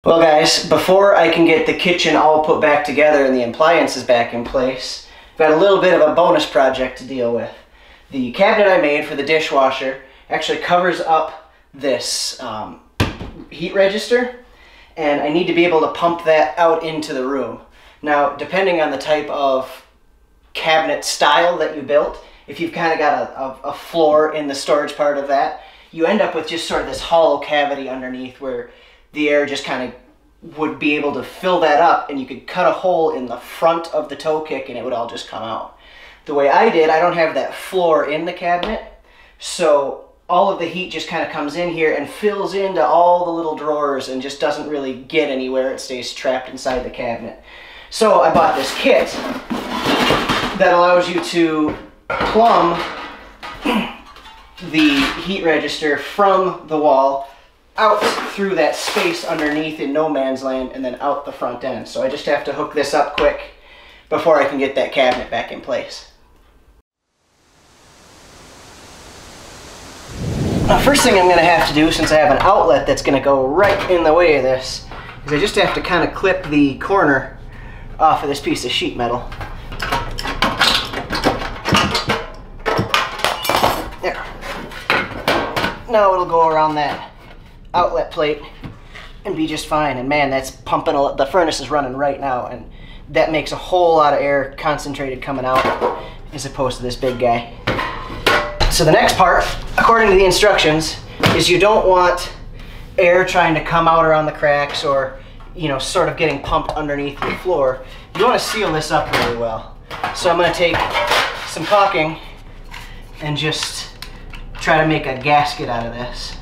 Well guys, before I can get the kitchen all put back together and the appliances back in place, I've got a little bit of a bonus project to deal with. The cabinet I made for the dishwasher actually covers up this heat register, and I need to be able to pump that out into the room. Now, depending on the type of cabinet style that you built, if you've kind of got a floor in the storage part of that, you end up with just sort of this hollow cavity underneath where the air just kind of would be able to fill that up, and you could cut a hole in the front of the toe kick and it would all just come out. The way I did, I don't have that floor in the cabinet, so all of the heat just kind of comes in here and fills into all the little drawers and just doesn't really get anywhere. It stays trapped inside the cabinet. So I bought this kit that allows you to plumb the heat register from the wall out through that space underneath in no man's land and then out the front end. So I just have to hook this up quick before I can get that cabinet back in place. Now, first thing I'm going to have to do, since I have an outlet that's going to go right in the way of this, is I just have to kind of clip the corner off of this piece of sheet metal. There. Now it'll go around that outlet plate and be just fine. And man, that's pumping, the furnace is running right now, and that makes a whole lot of air concentrated coming out as opposed to this big guy. So the next part, according to the instructions, is you don't want air trying to come out around the cracks or, you know, sort of getting pumped underneath your floor. You want to seal this up really well. So I'm going to take some caulking and just try to make a gasket out of this.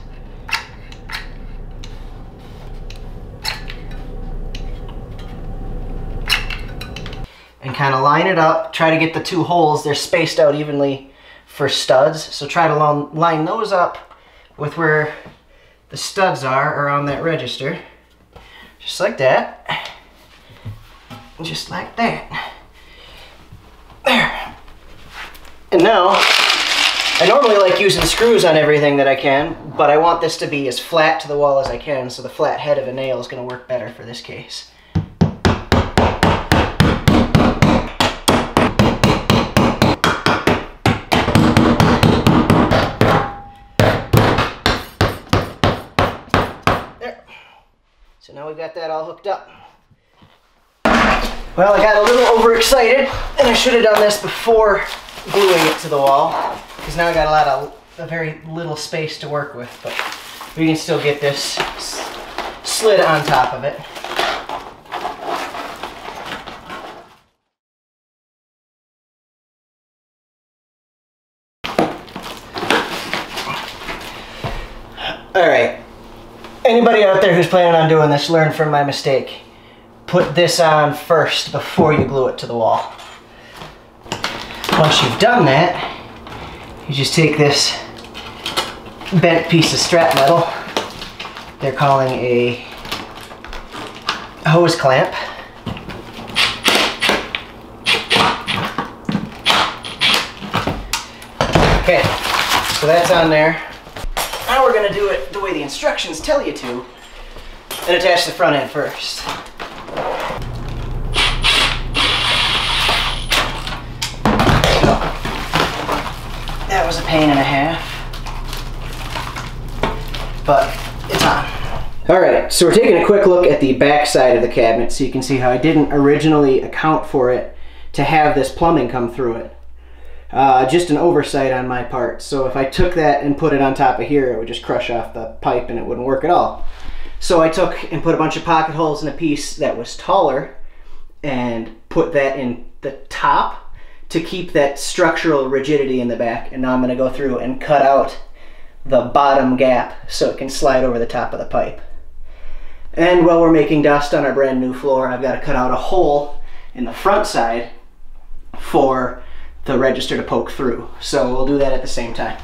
And kind of line it up, try to get the two holes, they're spaced out evenly for studs, so try to line those up with where the studs are around that register, just like that, just like that. There. And now, I normally like using screws on everything that I can, but I want this to be as flat to the wall as I can, so the flat head of a nail is going to work better for this case. So now we've got that all hooked up. Well, I got a little overexcited, and I should have done this before gluing it to the wall, because now I got a very little space to work with, but we can still get this slid on top of it. All right. Anybody out there who's planning on doing this, learn from my mistake. Put this on first before you glue it to the wall. Once you've done that, you just take this bent piece of strap metal, they're calling a hose clamp, okay, so that's on there. Now we're going to do it the way the instructions tell you to, and attach the front end first. That was a pain and a half, but it's on. Alright, so we're taking a quick look at the back side of the cabinet so you can see how I didn't originally account for it to have this plumbing come through it. Just an oversight on my part. So if I took that and put it on top of here, it would just crush off the pipe and it wouldn't work at all. So I took and put a bunch of pocket holes in a piece that was taller and put that in the top to keep that structural rigidity in the back. And now I'm going to go through and cut out the bottom gap so it can slide over the top of the pipe. And while we're making dust on our brand new floor, I've got to cut out a hole in the front side for the register to poke through. So we'll do that at the same time.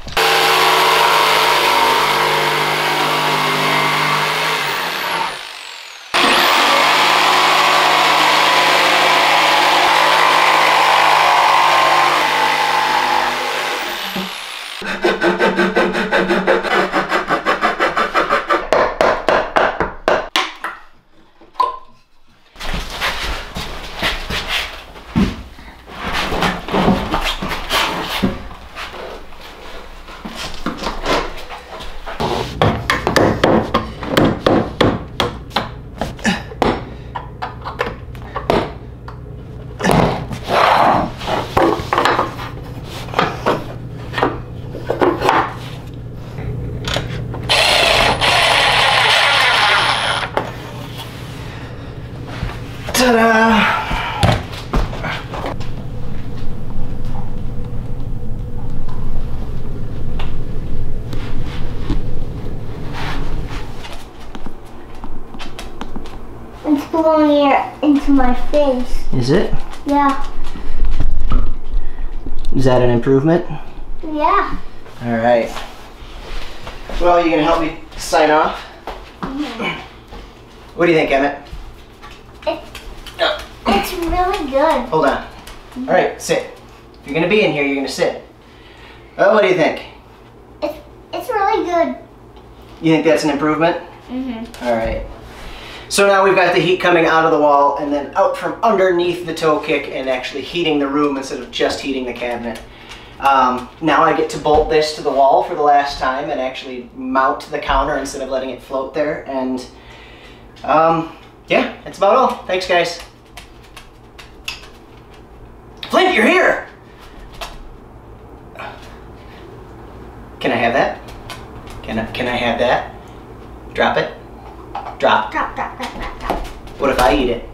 Ta-da! It's blowing air into my face. Is it? Yeah. Is that an improvement? Yeah. All right. Well, you gonna help me sign off? Mm-hmm. What do you think, Emmett? It's really good. Hold on. All right, sit. If you're gonna be in here, you're gonna sit. Oh, what do you think? It's really good. You think that's an improvement? Mm-hmm. All right. So now we've got the heat coming out of the wall and then out from underneath the toe kick and actually heating the room instead of just heating the cabinet. Now I get to bolt this to the wall for the last time and actually mount the counter instead of letting it float there. And yeah, that's about all. Thanks, guys. Flint, you're here! Can I have that? Can I have that? Drop it. Drop. Drop, drop, drop, drop, drop. What if I eat it?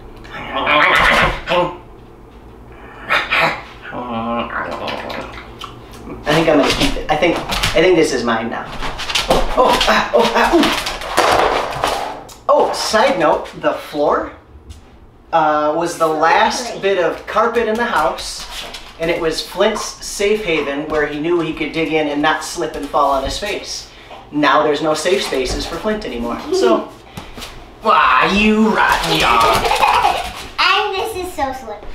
I think I'm gonna keep it. I think this is mine now. Oh, side note, the floor was the last bit of carpet in the house, and it was Flint's safe haven where he knew he could dig in and not slip and fall on his face. Now there's no safe spaces for Flint anymore. So, why, you rotten dog. And this is so slippery.